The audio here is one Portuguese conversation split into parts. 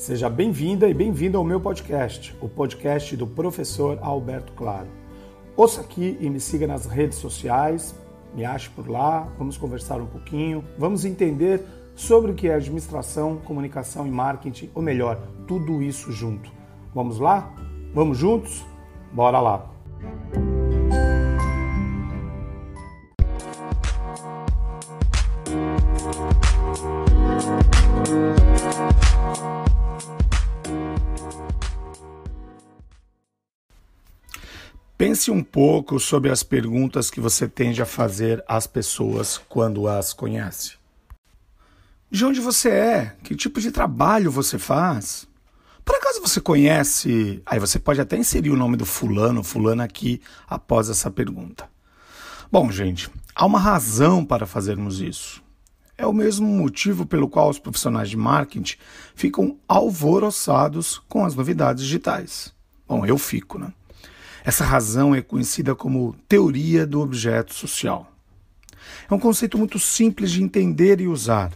Seja bem-vinda e bem-vindo ao meu podcast, o podcast do professor Alberto Claro. Ouça aqui e me siga nas redes sociais, me ache por lá, vamos conversar um pouquinho, vamos entender sobre o que é administração, comunicação e marketing, ou melhor, tudo isso junto. Vamos lá? Vamos juntos? Bora lá! Pense um pouco sobre as perguntas que você tende a fazer às pessoas quando as conhece. De onde você é? Que tipo de trabalho você faz? Por acaso você conhece... Aí você pode até inserir o nome do fulana aqui após essa pergunta. Bom, gente, há uma razão para fazermos isso. É o mesmo motivo pelo qual os profissionais de marketing ficam alvoroçados com as novidades digitais. Bom, eu fico, né? Essa razão é conhecida como teoria do objeto social. É um conceito muito simples de entender e usar.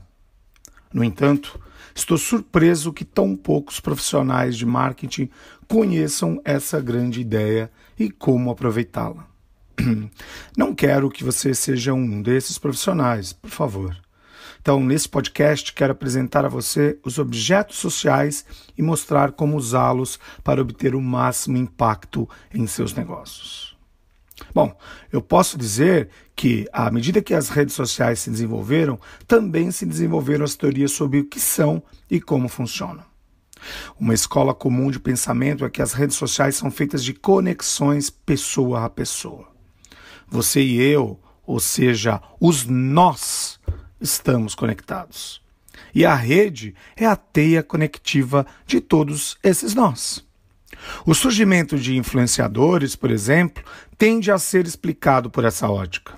No entanto, estou surpreso que tão poucos profissionais de marketing conheçam essa grande ideia e como aproveitá-la. Não quero que você seja um desses profissionais, por favor. Então, nesse podcast, quero apresentar a você os objetos sociais e mostrar como usá-los para obter o máximo impacto em seus negócios. Bom, eu posso dizer que, à medida que as redes sociais se desenvolveram, também se desenvolveram as teorias sobre o que são e como funcionam. Uma escola comum de pensamento é que as redes sociais são feitas de conexões pessoa a pessoa. Você e eu, ou seja, os nós, estamos conectados. E a rede é a teia conectiva de todos esses nós. O surgimento de influenciadores, por exemplo, tende a ser explicado por essa ótica.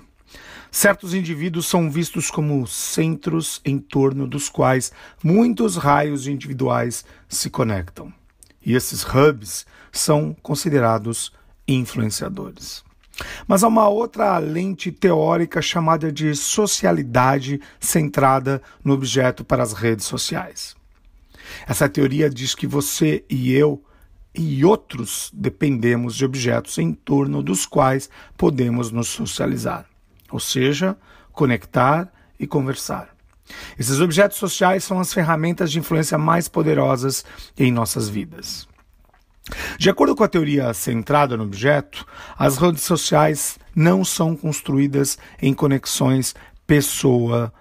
Certos indivíduos são vistos como centros em torno dos quais muitos raios individuais se conectam. E esses hubs são considerados influenciadores. Mas há uma outra lente teórica chamada de socialidade centrada no objeto para as redes sociais. Essa teoria diz que você e eu e outros dependemos de objetos em torno dos quais podemos nos socializar, ou seja, conectar e conversar. Esses objetos sociais são as ferramentas de influência mais poderosas em nossas vidas. De acordo com a teoria centrada no objeto, as redes sociais não são construídas em conexões pessoa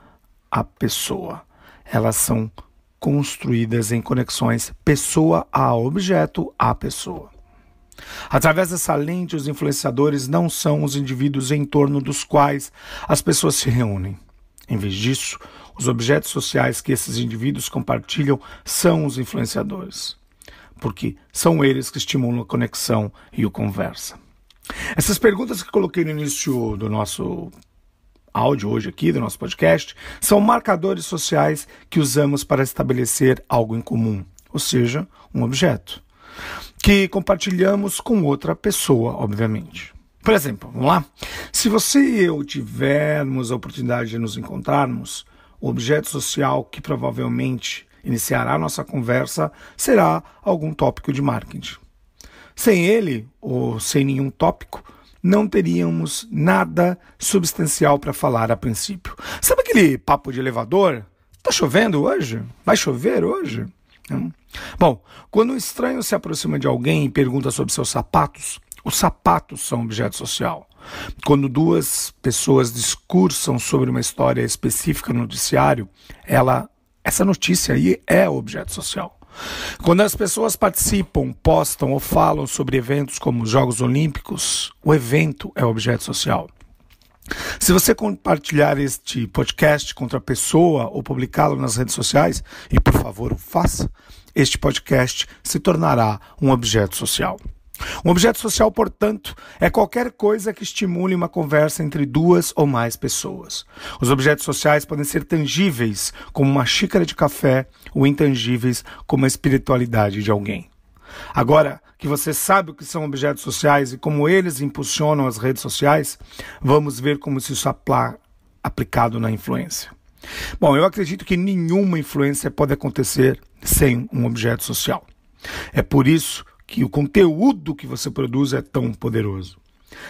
a pessoa. Elas são construídas em conexões pessoa a objeto a pessoa. Através dessa lente, os influenciadores não são os indivíduos em torno dos quais as pessoas se reúnem. Em vez disso, os objetos sociais que esses indivíduos compartilham são os influenciadores, porque são eles que estimulam a conexão e a conversa. Essas perguntas que coloquei no início do nosso áudio hoje aqui, do nosso podcast, são marcadores sociais que usamos para estabelecer algo em comum, ou seja, um objeto, que compartilhamos com outra pessoa, obviamente. Por exemplo, vamos lá? Se você e eu tivermos a oportunidade de nos encontrarmos, o objeto social que provavelmente iniciará a nossa conversa será algum tópico de marketing. Sem ele, ou sem nenhum tópico, não teríamos nada substancial para falar a princípio. Sabe aquele papo de elevador? Tá chovendo hoje? Vai chover hoje? Bom, quando um estranho se aproxima de alguém e pergunta sobre seus sapatos, os sapatos são objeto social. Quando duas pessoas discursam sobre uma história específica no noticiário, essa notícia aí é objeto social. Quando as pessoas participam, postam ou falam sobre eventos como os Jogos Olímpicos, o evento é objeto social. Se você compartilhar este podcast com outra pessoa ou publicá-lo nas redes sociais, e por favor o faça, este podcast se tornará um objeto social. Um objeto social, portanto, é qualquer coisa que estimule uma conversa entre duas ou mais pessoas. Os objetos sociais podem ser tangíveis, como uma xícara de café, ou intangíveis, como a espiritualidade de alguém. Agora que você sabe o que são objetos sociais e como eles impulsionam as redes sociais, vamos ver como isso é aplicado na influência. Bom, eu acredito que nenhuma influência pode acontecer sem um objeto social. É por isso que o conteúdo que você produz é tão poderoso.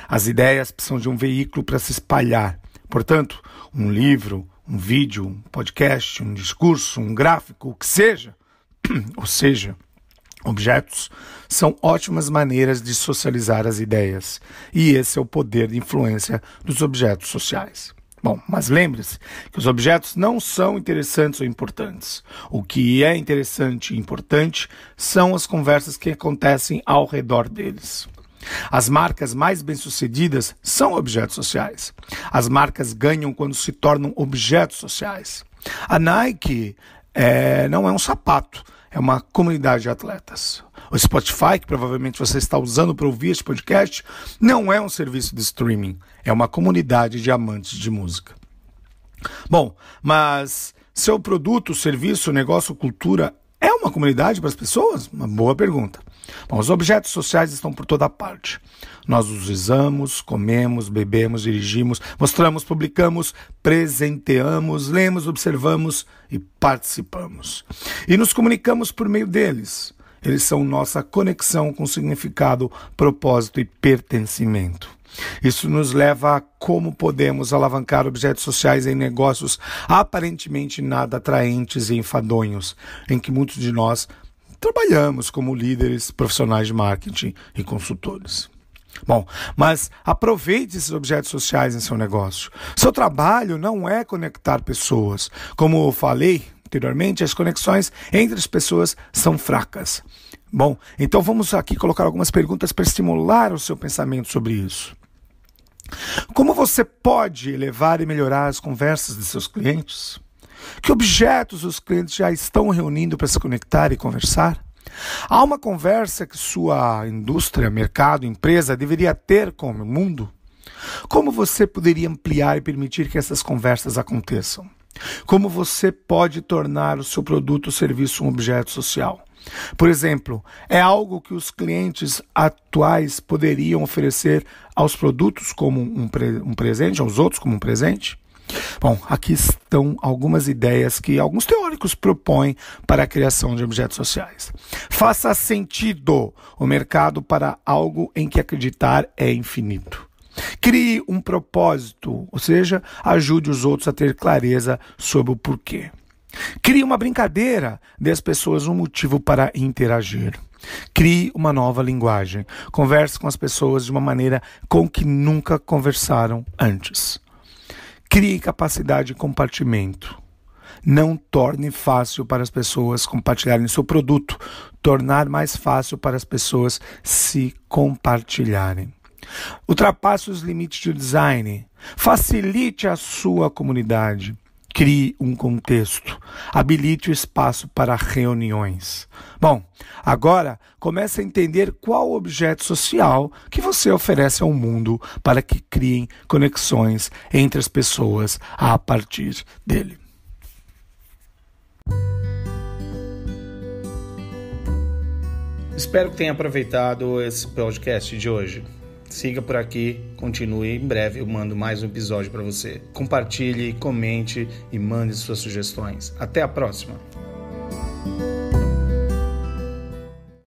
As ideias precisam de um veículo para se espalhar. Portanto, um livro, um vídeo, um podcast, um discurso, um gráfico, o que seja, ou seja, objetos, são ótimas maneiras de socializar as ideias. E esse é o poder de influência dos objetos sociais. Bom, mas lembre-se que os objetos não são interessantes ou importantes. O que é interessante e importante são as conversas que acontecem ao redor deles. As marcas mais bem-sucedidas são objetos sociais. As marcas ganham quando se tornam objetos sociais. A Nike não é um sapato, é uma comunidade de atletas. O Spotify, que provavelmente você está usando para ouvir este podcast, não é um serviço de streaming, é uma comunidade de amantes de música. Bom, mas seu produto, serviço, negócio, cultura é uma comunidade para as pessoas? Uma boa pergunta. Bom, os objetos sociais estão por toda parte. Nós os usamos, comemos, bebemos, dirigimos, mostramos, publicamos, presenteamos, lemos, observamos e participamos. E nos comunicamos por meio deles. Eles são nossa conexão com significado, propósito e pertencimento. Isso nos leva a como podemos alavancar objetos sociais em negócios aparentemente nada atraentes e enfadonhos, em que muitos de nós trabalhamos como líderes, profissionais de marketing e consultores. Bom, mas aproveite esses objetos sociais em seu negócio. Seu trabalho não é conectar pessoas. Como eu falei anteriormente, as conexões entre as pessoas são fracas. Bom, então vamos aqui colocar algumas perguntas para estimular o seu pensamento sobre isso. Como você pode elevar e melhorar as conversas de seus clientes? Que objetos os clientes já estão reunindo para se conectar e conversar? Há uma conversa que sua indústria, mercado, empresa deveria ter com o mundo? Como você poderia ampliar e permitir que essas conversas aconteçam? Como você pode tornar o seu produto ou serviço um objeto social? Por exemplo, é algo que os clientes atuais poderiam oferecer aos produtos como um presente, aos outros como um presente? Bom, aqui estão algumas ideias que alguns teóricos propõem para a criação de objetos sociais. Faça sentido o mercado para algo em que acreditar é infinito. Crie um propósito, ou seja, ajude os outros a ter clareza sobre o porquê. Crie uma brincadeira, dê às pessoas um motivo para interagir. Crie uma nova linguagem. Converse com as pessoas de uma maneira com que nunca conversaram antes. Crie capacidade de compartimento. Não torne fácil para as pessoas compartilharem seu produto. Tornar mais fácil para as pessoas se compartilharem. Ultrapasse os limites do design. Facilite a sua comunidade. Crie um contexto. Habilite o espaço para reuniões. Bom, agora comece a entender qual objeto social que você oferece ao mundo para que criem conexões entre as pessoas a partir dele. Espero que tenha aproveitado esse podcast de hoje. Siga por aqui, continue. Em breve eu mando mais um episódio para você. Compartilhe, comente e mande suas sugestões. Até a próxima!